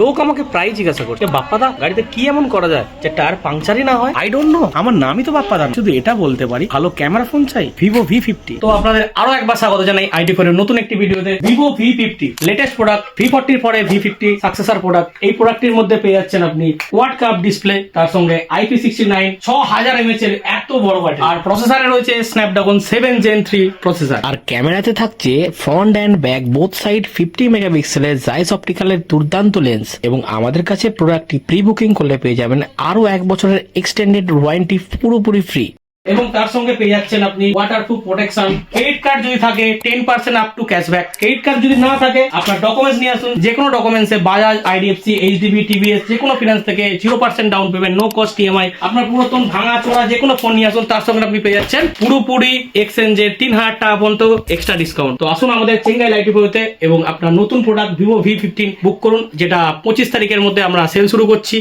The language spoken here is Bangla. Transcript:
লোক আমাকে প্রায় জিজ্ঞাসা করছে, বাপ্পাদা গাড়িতে কি এমন করা যায় যে টায়ার পাংচারই না হয়? আই ডোন্ট নো, আমার নামই তো বাপ্পাদা। শুধু এটা বলতে পারি, ভালো ক্যামেরা ফোন চাই, ভিভো V50। তো আপনাদের আরো একবার স্বাগত জানাই আইটি4 এর নতুন একটি ভিডিওতে। Vivo V50 latest product, V40 এর পরে V50 সাকসেসর প্রোডাক্ট। এই প্রোডাক্টের মধ্যে পেয়ে যাচ্ছেন আপনি কোয়াড কাপ ডিসপ্লে, তার সঙ্গে IP69 6000 mAh এর এত বড় ব্যাটারি, আর প্রসেসরে রয়েছে স্ন্যাপড্রাগন 7 Gen 3 প্রসেসর। আর ক্যামেরাতে থাকছে front and back both side 50 মেগাপিক্সেলের জাইস অপটিক্যালের দুর্দান্ত লেন্স, এবং আমাদের কাছে প্রোডাক্টটি প্রি বুকিং করলে পেয়ে যাবেন আরো 1 বছরের এক্সটেন্ডেড ওয়ারেন্টি পুরোপুরি ফ্রি। এবং তার সঙ্গে পেয়ে যাচ্ছেন আপনি ওয়াটারপ্রুফ প্রোটেকশন। ক্রেডিট কার্ড যদি থাকে 10% up to cashback. Credit card যদি না থাকে আপনার ডকুমেন্টস নিয়ে আসুন, যে কোনো ডকুমেন্টসে বাজাজ, IDFC, HDB, TVS যে কোনো ফিনান্স থেকে 0% down payment, no cost EMI। আপনার পুরাতন ভাঙা চোরা যে কোনো ফোন নিয়ে আসুন, তার সঙ্গে আপনি পেয়ে যাচ্ছেন পুরোপুরি এক্সচেঞ্জের 3000 টাকা পর্যন্ত এক্সট্রা ডিসকাউন্ট। তো আসুন আমাদের চেঙ্গাই লাইটিফোতে এবং আপনার নতুন প্রোডাক্ট ভিভো V15 বুক করুন, যেটা 25 তারিখের মধ্যে আমরা সেল শুরু করছি।